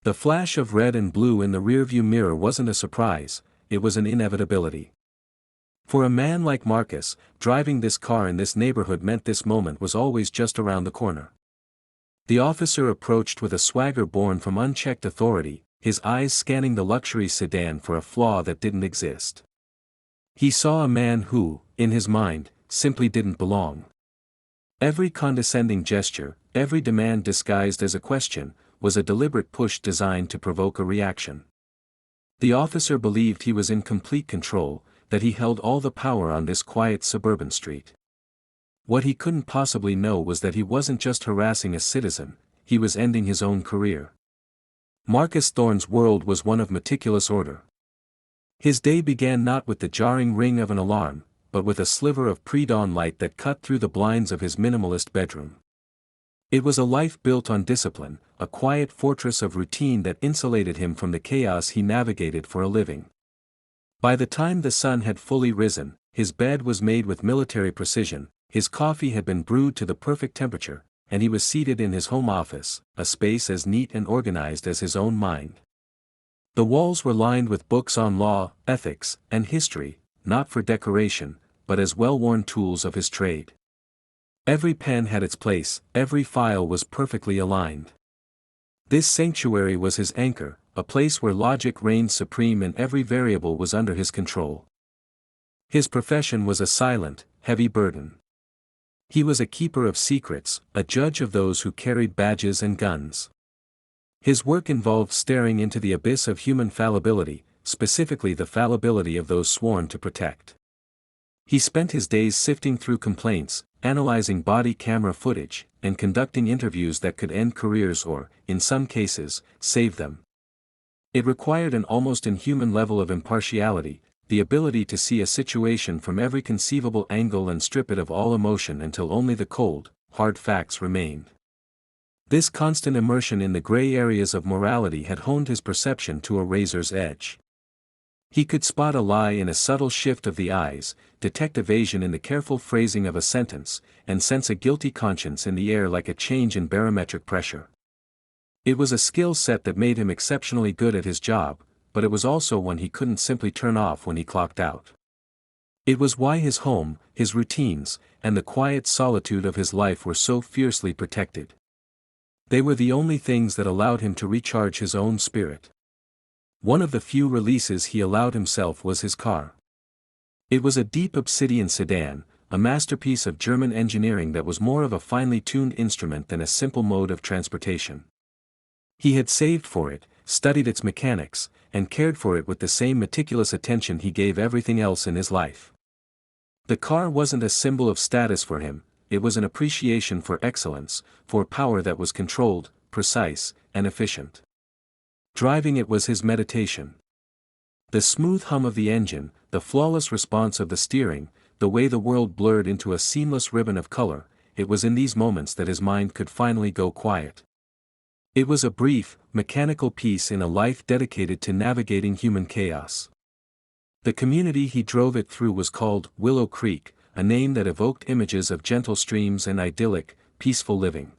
The flash of red and blue in the rearview mirror wasn't a surprise, it was an inevitability. For a man like Marcus, driving this car in this neighborhood meant this moment was always just around the corner. The officer approached with a swagger born from unchecked authority, his eyes scanning the luxury sedan for a flaw that didn't exist. He saw a man who, in his mind, simply didn't belong. Every condescending gesture, every demand disguised as a question, was a deliberate push designed to provoke a reaction. The officer believed he was in complete control, that he held all the power on this quiet suburban street. What he couldn't possibly know was that he wasn't just harassing a citizen, he was ending his own career. Marcus Thorne's world was one of meticulous order. His day began not with the jarring ring of an alarm, but with a sliver of pre-dawn light that cut through the blinds of his minimalist bedroom. It was a life built on discipline, a quiet fortress of routine that insulated him from the chaos he navigated for a living. By the time the sun had fully risen, his bed was made with military precision, his coffee had been brewed to the perfect temperature, and he was seated in his home office, a space as neat and organized as his own mind. The walls were lined with books on law, ethics, and history, not for decoration, but as well-worn tools of his trade. Every pen had its place, every file was perfectly aligned. This sanctuary was his anchor, a place where logic reigned supreme and every variable was under his control. His profession was a silent, heavy burden. He was a keeper of secrets, a judge of those who carried badges and guns. His work involved staring into the abyss of human fallibility, specifically the fallibility of those sworn to protect. He spent his days sifting through complaints, analyzing body camera footage, and conducting interviews that could end careers or, in some cases, save them. It required an almost inhuman level of impartiality, the ability to see a situation from every conceivable angle and strip it of all emotion until only the cold, hard facts remained. This constant immersion in the gray areas of morality had honed his perception to a razor's edge. He could spot a lie in a subtle shift of the eyes, detect evasion in the careful phrasing of a sentence, and sense a guilty conscience in the air like a change in barometric pressure. It was a skill set that made him exceptionally good at his job, but it was also one he couldn't simply turn off when he clocked out. It was why his home, his routines, and the quiet solitude of his life were so fiercely protected. They were the only things that allowed him to recharge his own spirit. One of the few releases he allowed himself was his car. It was a deep obsidian sedan, a masterpiece of German engineering that was more of a finely tuned instrument than a simple mode of transportation. He had saved for it, studied its mechanics, and cared for it with the same meticulous attention he gave everything else in his life. The car wasn't a symbol of status for him, it was an appreciation for excellence, for power that was controlled, precise, and efficient. Driving it was his meditation. The smooth hum of the engine, the flawless response of the steering, the way the world blurred into a seamless ribbon of color, it was in these moments that his mind could finally go quiet. It was a brief, mechanical piece in a life dedicated to navigating human chaos. The community he drove it through was called Willow Creek, a name that evoked images of gentle streams and idyllic, peaceful living.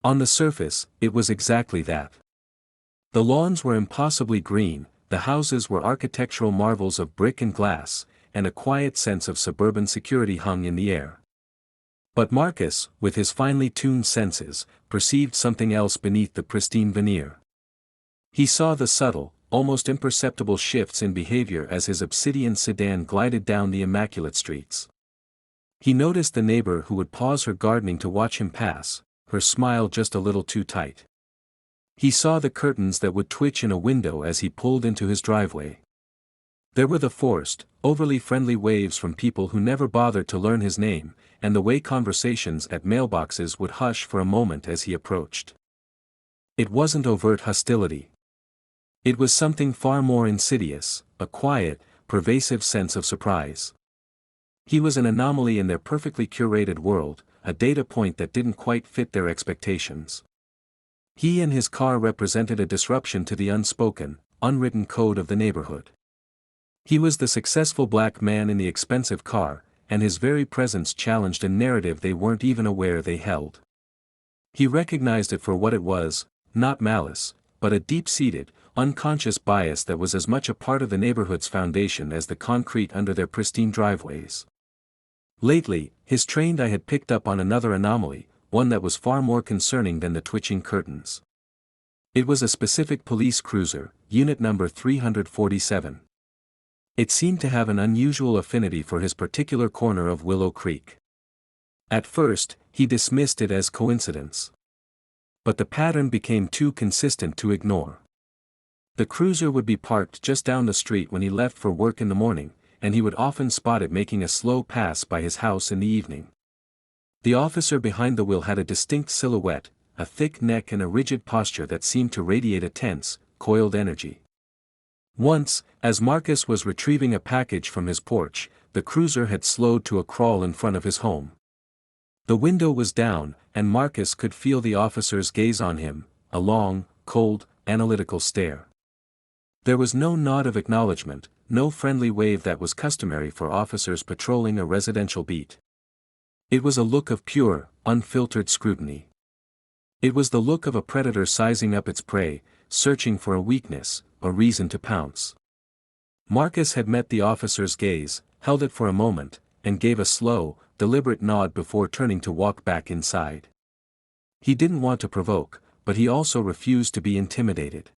On the surface, it was exactly that. The lawns were impossibly green, the houses were architectural marvels of brick and glass, and a quiet sense of suburban security hung in the air. But Marcus, with his finely tuned senses, perceived something else beneath the pristine veneer. He saw the subtle, almost imperceptible shifts in behavior as his obsidian sedan glided down the immaculate streets. He noticed the neighbor who would pause her gardening to watch him pass, her smile just a little too tight. He saw the curtains that would twitch in a window as he pulled into his driveway. There were the forced, overly friendly waves from people who never bothered to learn his name, and the way conversations at mailboxes would hush for a moment as he approached. It wasn't overt hostility. It was something far more insidious, a quiet, pervasive sense of surprise. He was an anomaly in their perfectly curated world, a data point that didn't quite fit their expectations. He and his car represented a disruption to the unspoken, unwritten code of the neighborhood. He was the successful black man in the expensive car, and his very presence challenged a narrative they weren't even aware they held. He recognized it for what it was, not malice, but a deep-seated, unconscious bias that was as much a part of the neighborhood's foundation as the concrete under their pristine driveways. Lately, his trained eye had picked up on another anomaly, one that was far more concerning than the twitching curtains. It was a specific police cruiser, unit number 347. It seemed to have an unusual affinity for his particular corner of Willow Creek. At first, he dismissed it as coincidence. But the pattern became too consistent to ignore. The cruiser would be parked just down the street when he left for work in the morning, and he would often spot it making a slow pass by his house in the evening. The officer behind the wheel had a distinct silhouette, a thick neck and a rigid posture that seemed to radiate a tense, coiled energy. Once, as Marcus was retrieving a package from his porch, the cruiser had slowed to a crawl in front of his home. The window was down, and Marcus could feel the officer's gaze on him, a long, cold, analytical stare. There was no nod of acknowledgement, no friendly wave that was customary for officers patrolling a residential beat. It was a look of pure, unfiltered scrutiny. It was the look of a predator sizing up its prey, searching for a weakness, a reason to pounce. Marcus had met the officer's gaze, held it for a moment, and gave a slow, deliberate nod before turning to walk back inside. He didn't want to provoke, but he also refused to be intimidated.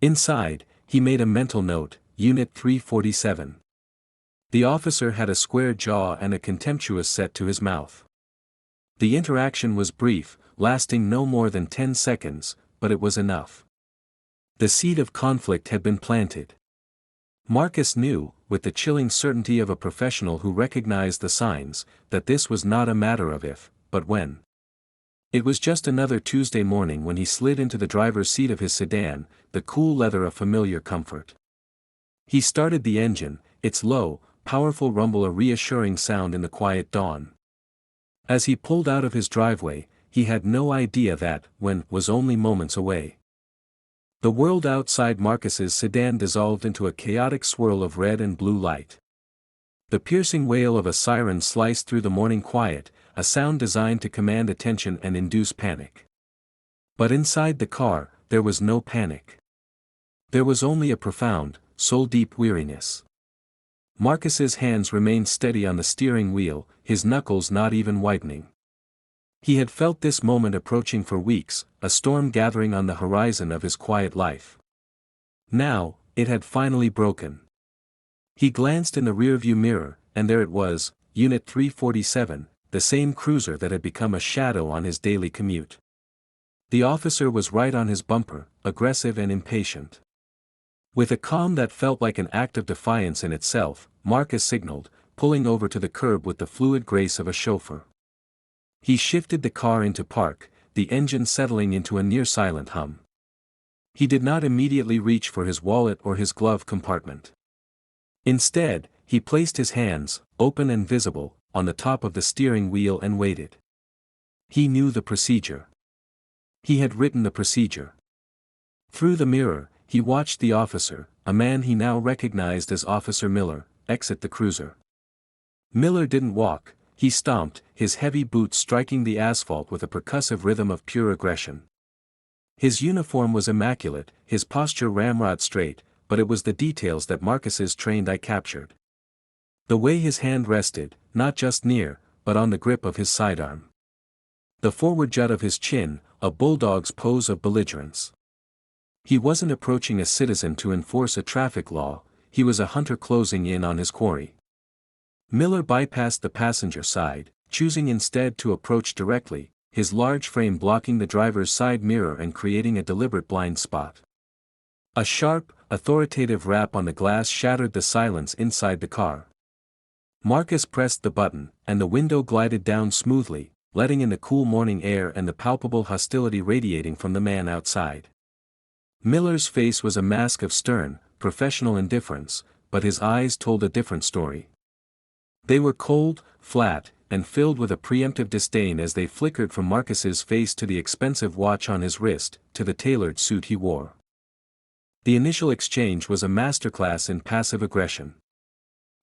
Inside, he made a mental note, Unit 347. The officer had a square jaw and a contemptuous set to his mouth. The interaction was brief, lasting no more than 10 seconds, but it was enough. The seed of conflict had been planted. Marcus knew, with the chilling certainty of a professional who recognized the signs, that this was not a matter of if, but when. It was just another Tuesday morning when he slid into the driver's seat of his sedan, the cool leather a familiar comfort. He started the engine, its low, powerful rumble a reassuring sound in the quiet dawn. As he pulled out of his driveway, he had no idea that, when, was only moments away. The world outside Marcus's sedan dissolved into a chaotic swirl of red and blue light. The piercing wail of a siren sliced through the morning quiet, a sound designed to command attention and induce panic. But inside the car, there was no panic. There was only a profound, soul-deep weariness. Marcus's hands remained steady on the steering wheel, his knuckles not even whitening. He had felt this moment approaching for weeks, a storm gathering on the horizon of his quiet life. Now, it had finally broken. He glanced in the rearview mirror, and there it was, Unit 347, the same cruiser that had become a shadow on his daily commute. The officer was right on his bumper, aggressive and impatient. With a calm that felt like an act of defiance in itself, Marcus signaled, pulling over to the curb with the fluid grace of a chauffeur. He shifted the car into park, the engine settling into a near-silent hum. He did not immediately reach for his wallet or his glove compartment. Instead, he placed his hands, open and visible, on the top of the steering wheel and waited. He knew the procedure. He had written the procedure. Through the mirror, he watched the officer, a man he now recognized as Officer Miller, exit the cruiser. Miller didn't walk, he stomped, his heavy boots striking the asphalt with a percussive rhythm of pure aggression. His uniform was immaculate, his posture ramrod straight, but it was the details that Marcus's trained eye captured. The way his hand rested, not just near, but on the grip of his sidearm. The forward jut of his chin, a bulldog's pose of belligerence. He wasn't approaching a citizen to enforce a traffic law, he was a hunter closing in on his quarry. Miller bypassed the passenger side, choosing instead to approach directly, his large frame blocking the driver's side mirror and creating a deliberate blind spot. A sharp, authoritative rap on the glass shattered the silence inside the car. Marcus pressed the button, and the window glided down smoothly, letting in the cool morning air and the palpable hostility radiating from the man outside. Miller's face was a mask of stern, professional indifference, but his eyes told a different story. They were cold, flat, and filled with a preemptive disdain as they flickered from Marcus's face to the expensive watch on his wrist, to the tailored suit he wore. The initial exchange was a masterclass in passive aggression.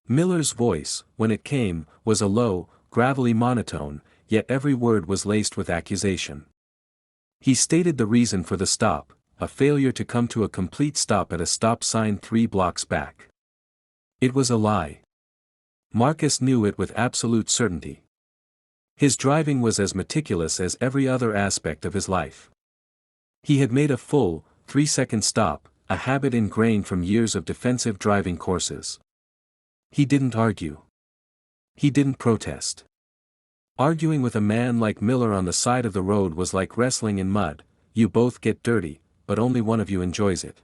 Miller's voice, when it came, was a low, gravelly monotone, yet every word was laced with accusation. He stated the reason for the stop, a failure to come to a complete stop at a stop sign 3 blocks back. It was a lie. Marcus knew it with absolute certainty. His driving was as meticulous as every other aspect of his life. He had made a full, 3-second stop, a habit ingrained from years of defensive driving courses. He didn't argue. He didn't protest. Arguing with a man like Miller on the side of the road was like wrestling in mud. You both get dirty, but only one of you enjoys it.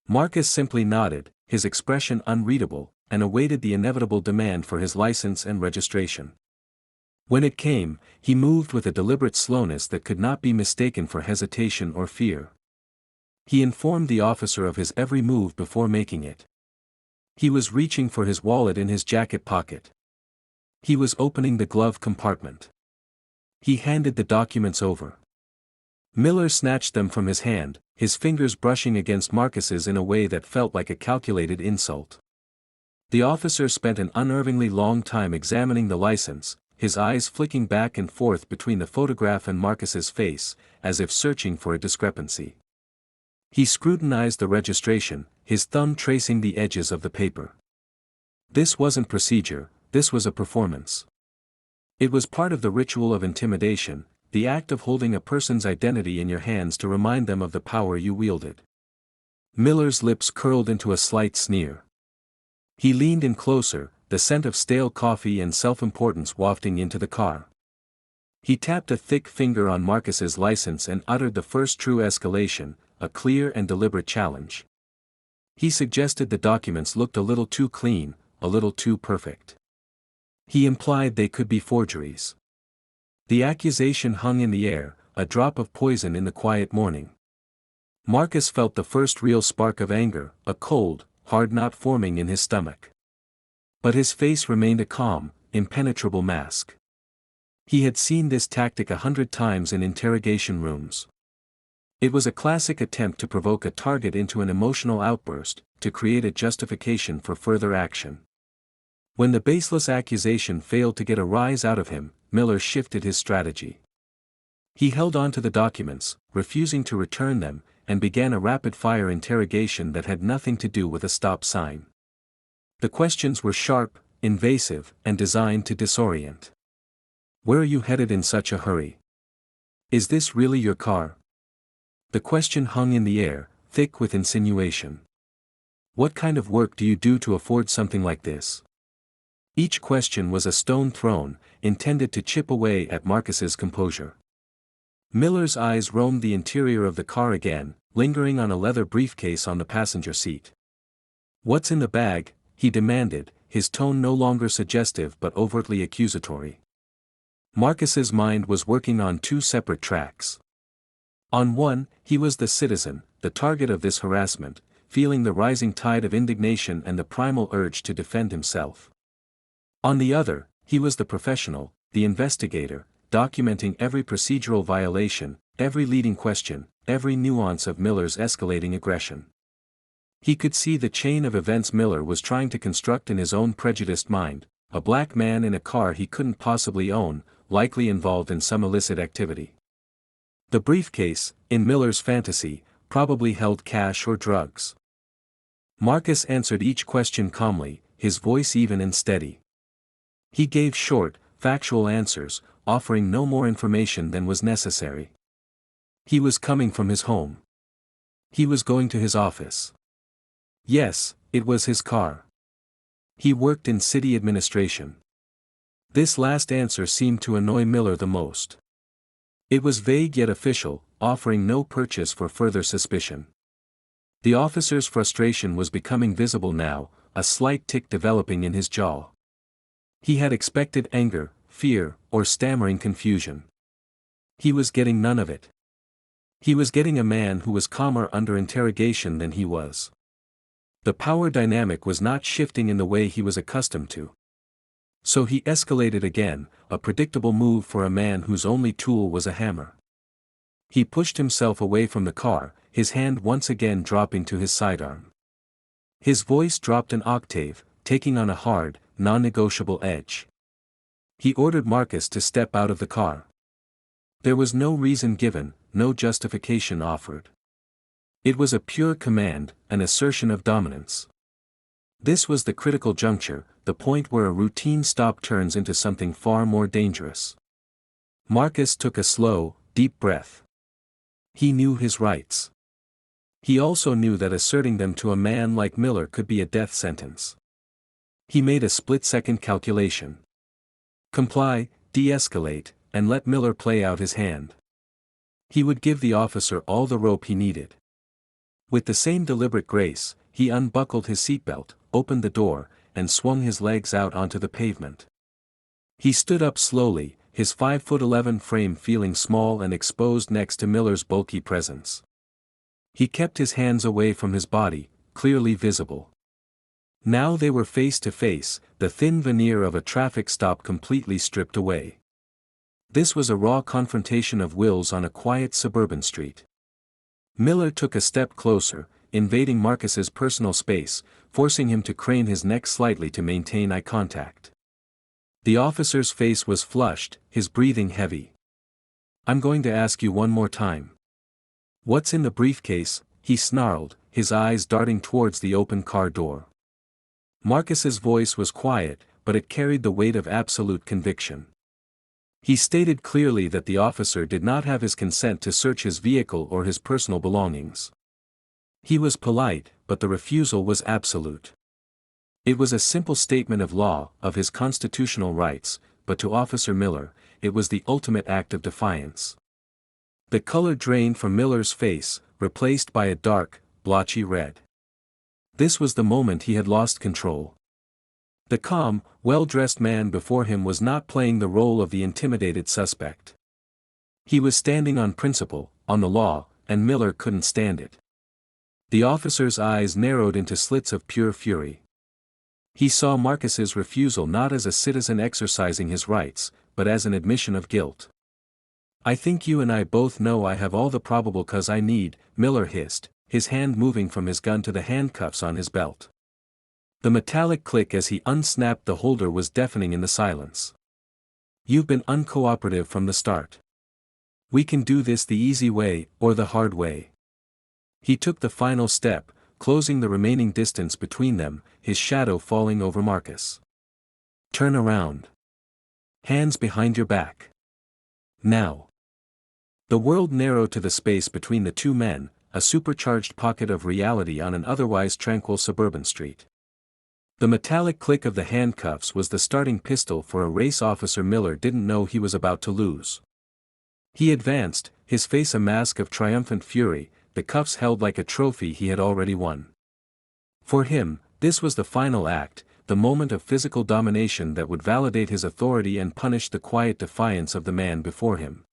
Marcus simply nodded, his expression unreadable, and awaited the inevitable demand for his license and registration. When it came, he moved with a deliberate slowness that could not be mistaken for hesitation or fear. He informed the officer of his every move before making it. He was reaching for his wallet in his jacket pocket. He was opening the glove compartment. He handed the documents over. Miller snatched them from his hand, his fingers brushing against Marcus's in a way that felt like a calculated insult. The officer spent an unnervingly long time examining the license, his eyes flicking back and forth between the photograph and Marcus's face, as if searching for a discrepancy. He scrutinized the registration, his thumb tracing the edges of the paper. This wasn't procedure, this was a performance. It was part of the ritual of intimidation, the act of holding a person's identity in your hands to remind them of the power you wielded. Miller's lips curled into a slight sneer. He leaned in closer, the scent of stale coffee and self-importance wafting into the car. He tapped a thick finger on Marcus's license and uttered the first true escalation, a clear and deliberate challenge. He suggested the documents looked a little too clean, a little too perfect. He implied they could be forgeries. The accusation hung in the air, a drop of poison in the quiet morning. Marcus felt the first real spark of anger, a cold, hard knot forming in his stomach. But his face remained a calm, impenetrable mask. He had seen this tactic 100 times in interrogation rooms. It was a classic attempt to provoke a target into an emotional outburst, to create a justification for further action. When the baseless accusation failed to get a rise out of him, Miller shifted his strategy. He held on to the documents, refusing to return them, and began a rapid-fire interrogation that had nothing to do with a stop sign. The questions were sharp, invasive, and designed to disorient. Where are you headed in such a hurry? Is this really your car? The question hung in the air, thick with insinuation. What kind of work do you do to afford something like this? Each question was a stone thrown, intended to chip away at Marcus's composure. Miller's eyes roamed the interior of the car again, lingering on a leather briefcase on the passenger seat. What's in the bag? He demanded, his tone no longer suggestive but overtly accusatory. Marcus's mind was working on two separate tracks. On one, he was the citizen, the target of this harassment, feeling the rising tide of indignation and the primal urge to defend himself. On the other, he was the professional, the investigator, documenting every procedural violation, every leading question, every nuance of Miller's escalating aggression. He could see the chain of events Miller was trying to construct in his own prejudiced mind, a black man in a car he couldn't possibly own, likely involved in some illicit activity. The briefcase, in Miller's fantasy, probably held cash or drugs. Marcus answered each question calmly, his voice even and steady. He gave short, factual answers, offering no more information than was necessary. He was coming from his home. He was going to his office. Yes, it was his car. He worked in city administration. This last answer seemed to annoy Miller the most. It was vague yet official, offering no purchase for further suspicion. The officer's frustration was becoming visible now, a slight tick developing in his jaw. He had expected anger, fear, or stammering confusion. He was getting none of it. He was getting a man who was calmer under interrogation than he was. The power dynamic was not shifting in the way he was accustomed to. So he escalated again, a predictable move for a man whose only tool was a hammer. He pushed himself away from the car, his hand once again dropping to his sidearm. His voice dropped an octave, taking on a hard, non-negotiable edge. He ordered Marcus to step out of the car. There was no reason given, no justification offered. It was a pure command, an assertion of dominance. This was the critical juncture, the point where a routine stop turns into something far more dangerous. Marcus took a slow, deep breath. He knew his rights. He also knew that asserting them to a man like Miller could be a death sentence. He made a split-second calculation. Comply, de-escalate, and let Miller play out his hand. He would give the officer all the rope he needed. With the same deliberate grace, he unbuckled his seatbelt, opened the door, and swung his legs out onto the pavement. He stood up slowly, his 5'11" frame feeling small and exposed next to Miller's bulky presence. He kept his hands away from his body, clearly visible. Now they were face to face, the thin veneer of a traffic stop completely stripped away. This was a raw confrontation of wills on a quiet suburban street. Miller took a step closer, invading Marcus's personal space, forcing him to crane his neck slightly to maintain eye contact. The officer's face was flushed, his breathing heavy. "I'm going to ask you one more time. What's in the briefcase?" he snarled, his eyes darting towards the open car door. Marcus's voice was quiet, but it carried the weight of absolute conviction. He stated clearly that the officer did not have his consent to search his vehicle or his personal belongings. He was polite, but the refusal was absolute. It was a simple statement of law, of his constitutional rights, but to Officer Miller, it was the ultimate act of defiance. The color drained from Miller's face, replaced by a dark, blotchy red. This was the moment he had lost control. The calm, well-dressed man before him was not playing the role of the intimidated suspect. He was standing on principle, on the law, and Miller couldn't stand it. The officer's eyes narrowed into slits of pure fury. He saw Marcus's refusal not as a citizen exercising his rights, but as an admission of guilt. "I think you and I both know I have all the probable cause I need," Miller hissed, his hand moving from his gun to the handcuffs on his belt. The metallic click as he unsnapped the holder was deafening in the silence. "You've been uncooperative from the start. We can do this the easy way, or the hard way." He took the final step, closing the remaining distance between them, his shadow falling over Marcus. "Turn around. Hands behind your back. Now." The world narrowed to the space between the two men, a supercharged pocket of reality on an otherwise tranquil suburban street. The metallic click of the handcuffs was the starting pistol for a race Officer Miller didn't know he was about to lose. He advanced, his face a mask of triumphant fury, the cuffs held like a trophy he had already won. For him, this was the final act, the moment of physical domination that would validate his authority and punish the quiet defiance of the man before him.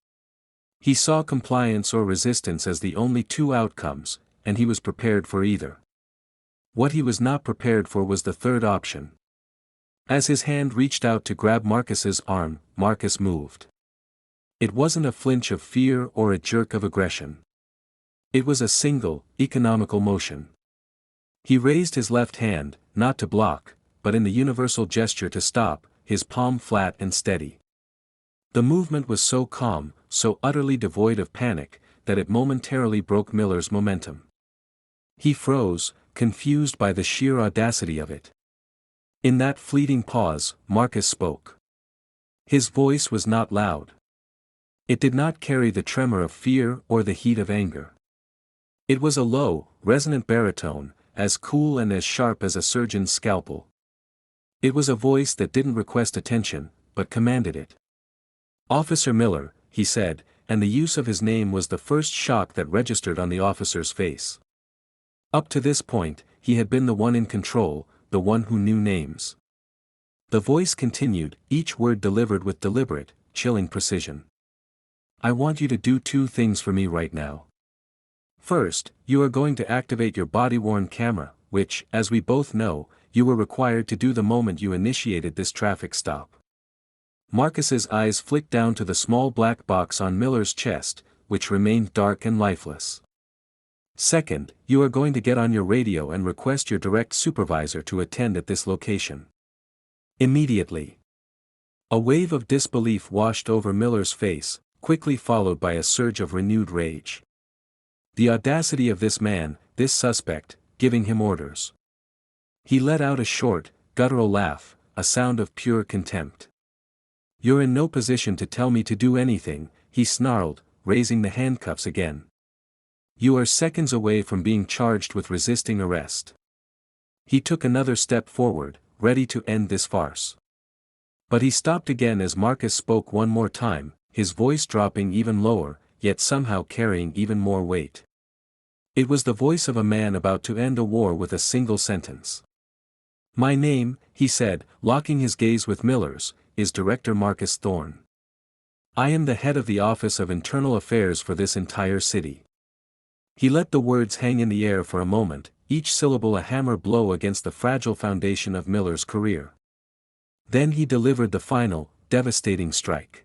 He saw compliance or resistance as the only two outcomes, and he was prepared for either. What he was not prepared for was the third option. As his hand reached out to grab Marcus's arm, Marcus moved. It wasn't a flinch of fear or a jerk of aggression. It was a single, economical motion. He raised his left hand, not to block, but in the universal gesture to stop, his palm flat and steady. The movement was so calm, so utterly devoid of panic, that it momentarily broke Miller's momentum. He froze, confused by the sheer audacity of it. In that fleeting pause, Marcus spoke. His voice was not loud. It did not carry the tremor of fear or the heat of anger. It was a low, resonant baritone, as cool and as sharp as a surgeon's scalpel. It was a voice that didn't request attention, but commanded it. "Officer Miller," he said, and the use of his name was the first shock that registered on the officer's face. Up to this point, he had been the one in control, the one who knew names. The voice continued, each word delivered with deliberate, chilling precision. "I want you to do two things for me right now. First, you are going to activate your body-worn camera, which, as we both know, you were required to do the moment you initiated this traffic stop." Marcus's eyes flicked down to the small black box on Miller's chest, which remained dark and lifeless. "Second, you are going to get on your radio and request your direct supervisor to attend at this location. Immediately." A wave of disbelief washed over Miller's face, quickly followed by a surge of renewed rage. The audacity of this man, this suspect, giving him orders. He let out a short, guttural laugh, a sound of pure contempt. "You're in no position to tell me to do anything," he snarled, raising the handcuffs again. "You are seconds away from being charged with resisting arrest." He took another step forward, ready to end this farce. But he stopped again as Marcus spoke one more time, his voice dropping even lower, yet somehow carrying even more weight. It was the voice of a man about to end a war with a single sentence. "My name," he said, locking his gaze with Miller's, "is Director Marcus Thorne. I am the head of the Office of Internal Affairs for this entire city." He let the words hang in the air for a moment, each syllable a hammer blow against the fragile foundation of Miller's career. Then he delivered the final, devastating strike.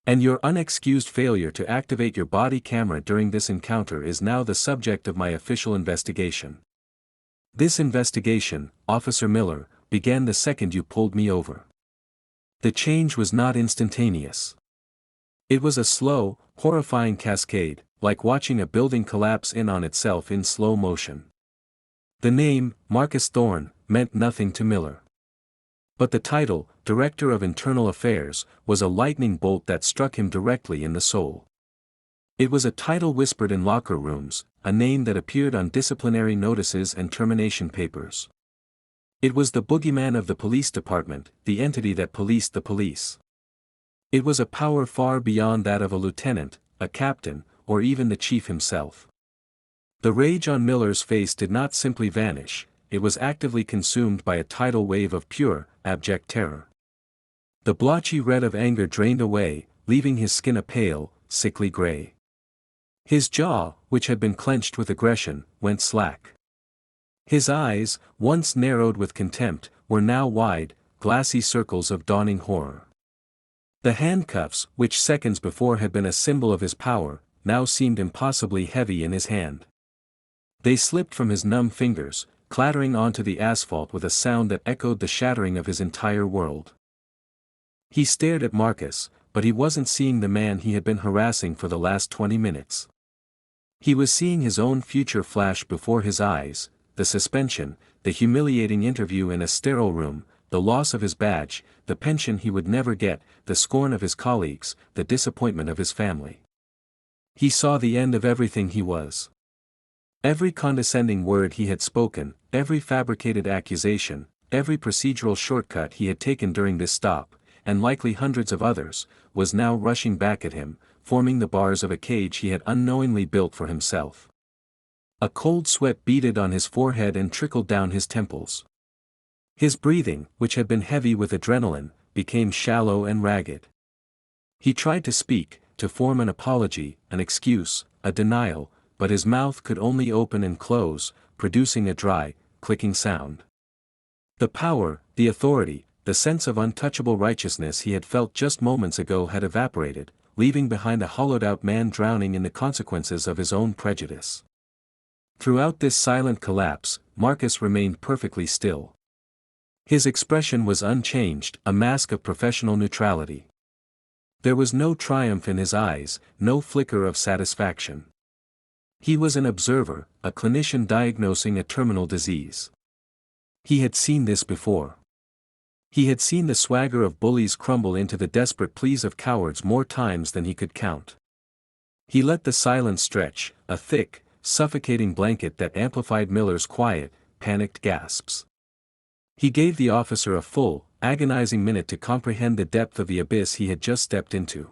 "And your unexcused failure to activate your body camera during this encounter is now the subject of my official investigation. This investigation, Officer Miller, began the second you pulled me over." The change was not instantaneous. It was a slow, horrifying cascade, like watching a building collapse in on itself in slow motion. The name, Marcus Thorne, meant nothing to Miller. But the title, Director of Internal Affairs, was a lightning bolt that struck him directly in the soul. It was a title whispered in locker rooms, a name that appeared on disciplinary notices and termination papers. It was the boogeyman of the police department, the entity that policed the police. It was a power far beyond that of a lieutenant, a captain, or even the chief himself. The rage on Miller's face did not simply vanish, it was actively consumed by a tidal wave of pure, abject terror. The blotchy red of anger drained away, leaving his skin a pale, sickly gray. His jaw, which had been clenched with aggression, went slack. His eyes, once narrowed with contempt, were now wide, glassy circles of dawning horror. The handcuffs, which seconds before had been a symbol of his power, now seemed impossibly heavy in his hand. They slipped from his numb fingers, clattering onto the asphalt with a sound that echoed the shattering of his entire world. He stared at Marcus, but he wasn't seeing the man he had been harassing for the last 20 minutes. He was seeing his own future flash before his eyes, the suspension, the humiliating interview in a sterile room, the loss of his badge, the pension he would never get, the scorn of his colleagues, the disappointment of his family. He saw the end of everything he was. Every condescending word he had spoken, every fabricated accusation, every procedural shortcut he had taken during this stop, and likely hundreds of others, was now rushing back at him, forming the bars of a cage he had unknowingly built for himself. A cold sweat beaded on his forehead and trickled down his temples. His breathing, which had been heavy with adrenaline, became shallow and ragged. He tried to speak, to form an apology, an excuse, a denial, but his mouth could only open and close, producing a dry, clicking sound. The power, the authority, the sense of untouchable righteousness he had felt just moments ago had evaporated, leaving behind a hollowed-out man drowning in the consequences of his own prejudice. Throughout this silent collapse, Marcus remained perfectly still. His expression was unchanged, a mask of professional neutrality. There was no triumph in his eyes, no flicker of satisfaction. He was an observer, a clinician diagnosing a terminal disease. He had seen this before. He had seen the swagger of bullies crumble into the desperate pleas of cowards more times than he could count. He let the silence stretch, a thick, suffocating blanket that amplified Miller's quiet, panicked gasps. He gave the officer a full, agonizing minute to comprehend the depth of the abyss he had just stepped into.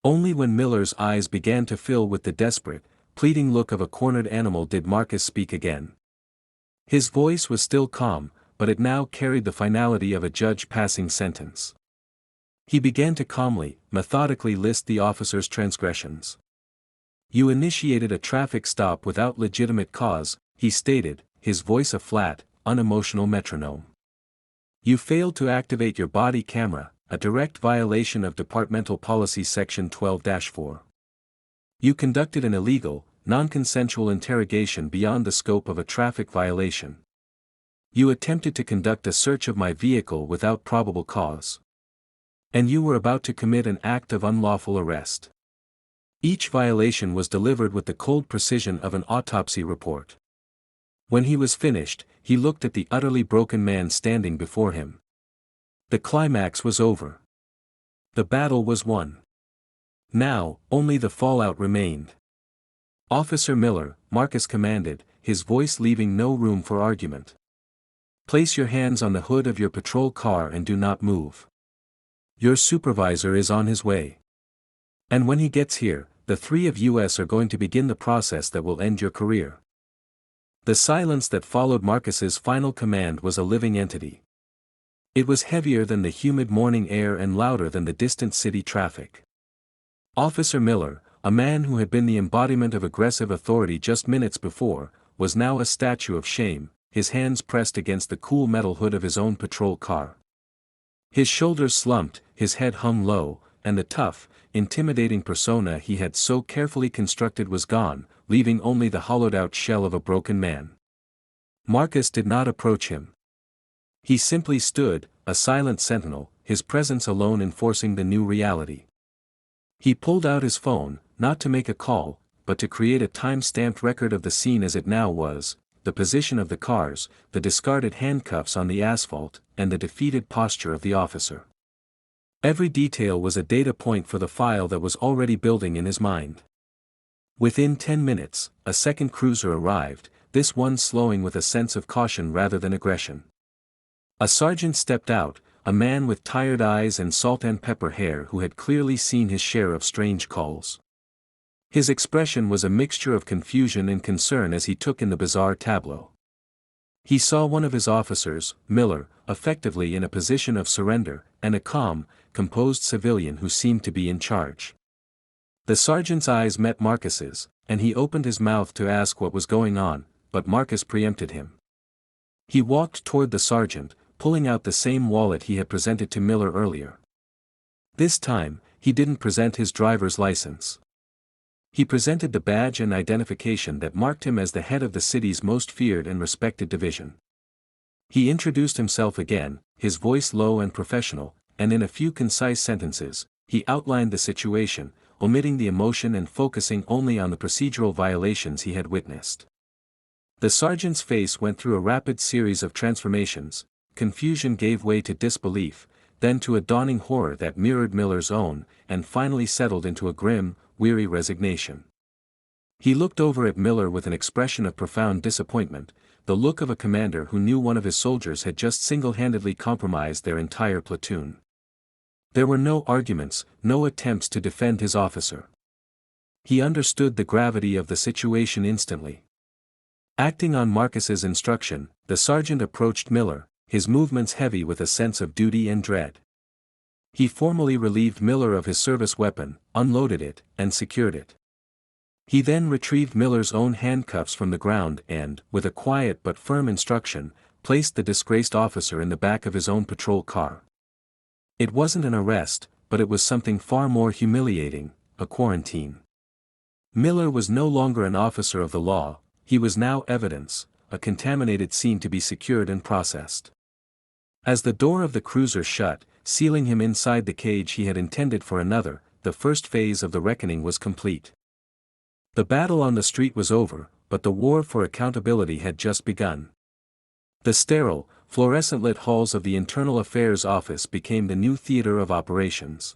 Only when Miller's eyes began to fill with the desperate, pleading look of a cornered animal did Marcus speak again. His voice was still calm, but it now carried the finality of a judge passing sentence. He began to calmly, methodically list the officer's transgressions. "You initiated a traffic stop without legitimate cause," he stated, his voice a flat, unemotional metronome. "You failed to activate your body camera, a direct violation of Departmental Policy Section 12-4. You conducted an illegal, non-consensual interrogation beyond the scope of a traffic violation. You attempted to conduct a search of my vehicle without probable cause. And you were about to commit an act of unlawful arrest. Each violation was delivered with the cold precision of an autopsy report. When he was finished, he looked at the utterly broken man standing before him. The climax was over. The battle was won. Now, only the fallout remained. "Officer Miller," Marcus commanded, his voice leaving no room for argument. "Place your hands on the hood of your patrol car and do not move. Your supervisor is on his way. And when he gets here, the three of us are going to begin the process that will end your career." The silence that followed Marcus's final command was a living entity. It was heavier than the humid morning air and louder than the distant city traffic. Officer Miller, a man who had been the embodiment of aggressive authority just minutes before, was now a statue of shame, his hands pressed against the cool metal hood of his own patrol car. His shoulders slumped, his head hung low, and the tough, intimidating persona he had so carefully constructed was gone, leaving only the hollowed-out shell of a broken man. Marcus did not approach him. He simply stood, a silent sentinel, his presence alone enforcing the new reality. He pulled out his phone, not to make a call, but to create a time-stamped record of the scene as it now was, the position of the cars, the discarded handcuffs on the asphalt, and the defeated posture of the officer. Every detail was a data point for the file that was already building in his mind. Within 10 minutes, a second cruiser arrived, this one slowing with a sense of caution rather than aggression. A sergeant stepped out, a man with tired eyes and salt and pepper hair who had clearly seen his share of strange calls. His expression was a mixture of confusion and concern as he took in the bizarre tableau. He saw one of his officers, Miller, effectively in a position of surrender, and a calm, composed civilian who seemed to be in charge. The sergeant's eyes met Marcus's, and he opened his mouth to ask what was going on, but Marcus preempted him. He walked toward the sergeant, pulling out the same wallet he had presented to Miller earlier. This time, he didn't present his driver's license. He presented the badge and identification that marked him as the head of the city's most feared and respected division. He introduced himself again, his voice low and professional, and in a few concise sentences, he outlined the situation, omitting the emotion and focusing only on the procedural violations he had witnessed. The sergeant's face went through a rapid series of transformations. Confusion gave way to disbelief, then to a dawning horror that mirrored Miller's own, and finally settled into a grim, weary resignation. He looked over at Miller with an expression of profound disappointment, the look of a commander who knew one of his soldiers had just single-handedly compromised their entire platoon. There were no arguments, no attempts to defend his officer. He understood the gravity of the situation instantly. Acting on Marcus's instruction, the sergeant approached Miller, his movements heavy with a sense of duty and dread. He formally relieved Miller of his service weapon, unloaded it, and secured it. He then retrieved Miller's own handcuffs from the ground and, with a quiet but firm instruction, placed the disgraced officer in the back of his own patrol car. It wasn't an arrest, but it was something far more humiliating, a quarantine. Miller was no longer an officer of the law, he was now evidence, a contaminated scene to be secured and processed. As the door of the cruiser shut, sealing him inside the cage he had intended for another, the first phase of the reckoning was complete. The battle on the street was over, but the war for accountability had just begun. The sterile, fluorescent-lit halls of the Internal Affairs Office became the new theater of operations.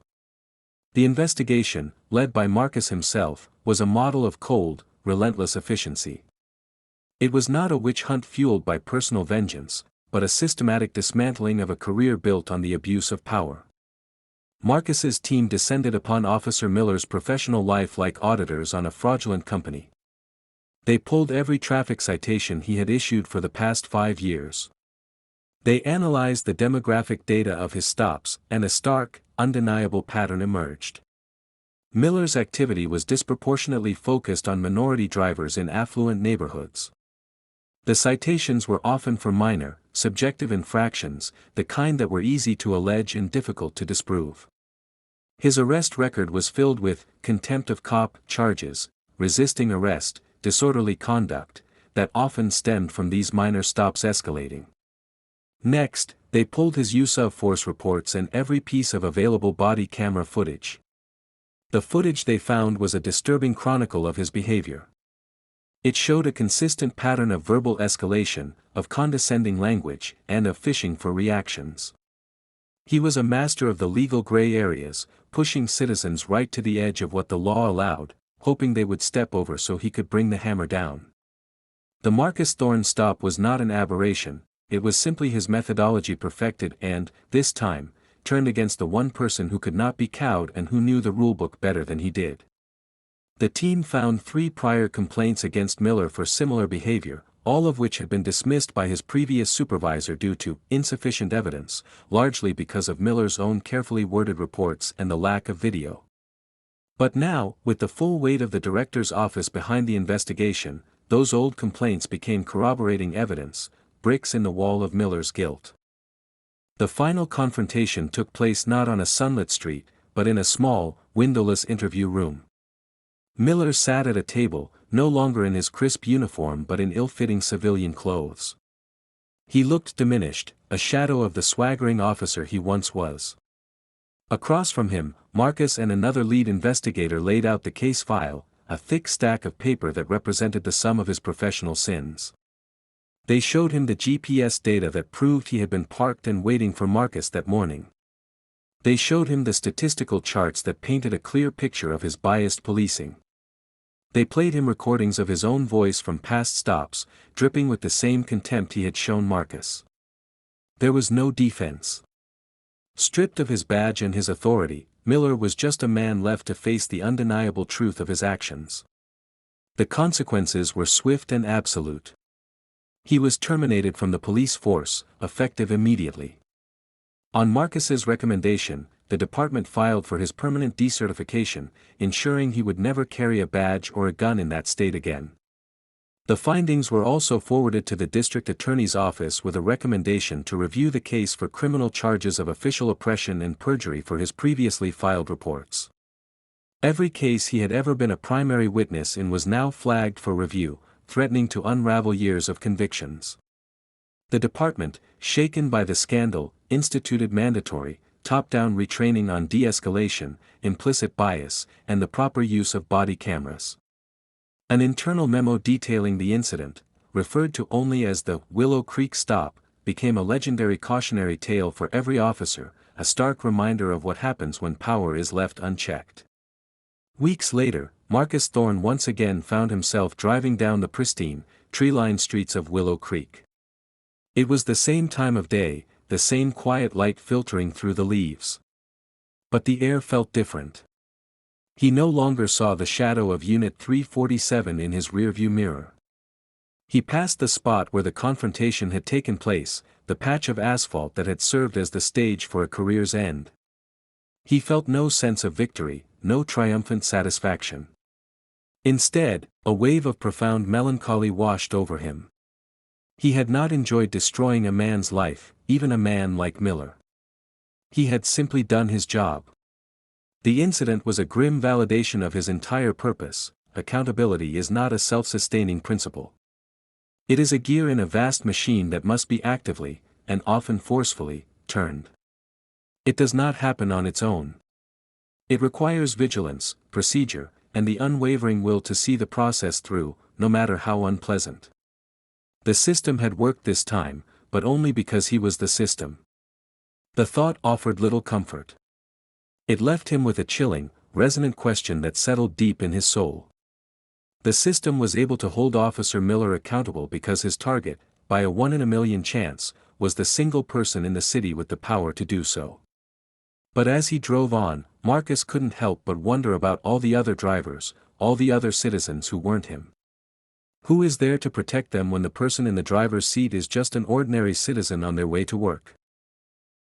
The investigation, led by Marcus himself, was a model of cold, relentless efficiency. It was not a witch hunt fueled by personal vengeance, but a systematic dismantling of a career built on the abuse of power. Marcus's team descended upon Officer Miller's professional life like auditors on a fraudulent company. They pulled every traffic citation he had issued for the past 5 years. They analyzed the demographic data of his stops, and a stark, undeniable pattern emerged. Miller's activity was disproportionately focused on minority drivers in affluent neighborhoods. The citations were often for minor, subjective infractions, the kind that were easy to allege and difficult to disprove. His arrest record was filled with contempt of cop charges, resisting arrest, disorderly conduct, that often stemmed from these minor stops escalating. Next, they pulled his use of force reports and every piece of available body camera footage. The footage they found was a disturbing chronicle of his behavior. It showed a consistent pattern of verbal escalation, of condescending language, and of fishing for reactions. He was a master of the legal gray areas, pushing citizens right to the edge of what the law allowed, hoping they would step over so he could bring the hammer down. The Marcus Thorne stop was not an aberration, it was simply his methodology perfected and, this time, turned against the one person who could not be cowed and who knew the rulebook better than he did. The team found 3 prior complaints against Miller for similar behavior, all of which had been dismissed by his previous supervisor due to insufficient evidence, largely because of Miller's own carefully worded reports and the lack of video. But now, with the full weight of the director's office behind the investigation, those old complaints became corroborating evidence, bricks in the wall of Miller's guilt. The final confrontation took place not on a sunlit street, but in a small, windowless interview room. Miller sat at a table, no longer in his crisp uniform but in ill-fitting civilian clothes. He looked diminished, a shadow of the swaggering officer he once was. Across from him, Marcus and another lead investigator laid out the case file, a thick stack of paper that represented the sum of his professional sins. They showed him the GPS data that proved he had been parked and waiting for Marcus that morning. They showed him the statistical charts that painted a clear picture of his biased policing. They played him recordings of his own voice from past stops, dripping with the same contempt he had shown Marcus. There was no defense. Stripped of his badge and his authority, Miller was just a man left to face the undeniable truth of his actions. The consequences were swift and absolute. He was terminated from the police force, effective immediately. On Marcus's recommendation, the department filed for his permanent decertification, ensuring he would never carry a badge or a gun in that state again. The findings were also forwarded to the district attorney's office with a recommendation to review the case for criminal charges of official oppression and perjury for his previously filed reports. Every case he had ever been a primary witness in was now flagged for review, threatening to unravel years of convictions. The department, shaken by the scandal, instituted mandatory, top-down retraining on de-escalation, implicit bias, and the proper use of body cameras. An internal memo detailing the incident, referred to only as the Willow Creek Stop, became a legendary cautionary tale for every officer, a stark reminder of what happens when power is left unchecked. Weeks later, Marcus Thorne once again found himself driving down the pristine, tree-lined streets of Willow Creek. It was the same time of day, the same quiet light filtering through the leaves. But the air felt different. He no longer saw the shadow of Unit 347 in his rearview mirror. He passed the spot where the confrontation had taken place, the patch of asphalt that had served as the stage for a career's end. He felt no sense of victory, no triumphant satisfaction. Instead, a wave of profound melancholy washed over him. He had not enjoyed destroying a man's life, even a man like Miller. He had simply done his job. The incident was a grim validation of his entire purpose. Accountability is not a self-sustaining principle. It is a gear in a vast machine that must be actively, and often forcefully, turned. It does not happen on its own. It requires vigilance, procedure, and the unwavering will to see the process through, no matter how unpleasant. The system had worked this time, but only because he was the system. The thought offered little comfort. It left him with a chilling, resonant question that settled deep in his soul. The system was able to hold Officer Miller accountable because his target, by a 1 in a million chance, was the single person in the city with the power to do so. But as he drove on, Marcus couldn't help but wonder about all the other drivers, all the other citizens who weren't him. Who is there to protect them when the person in the driver's seat is just an ordinary citizen on their way to work?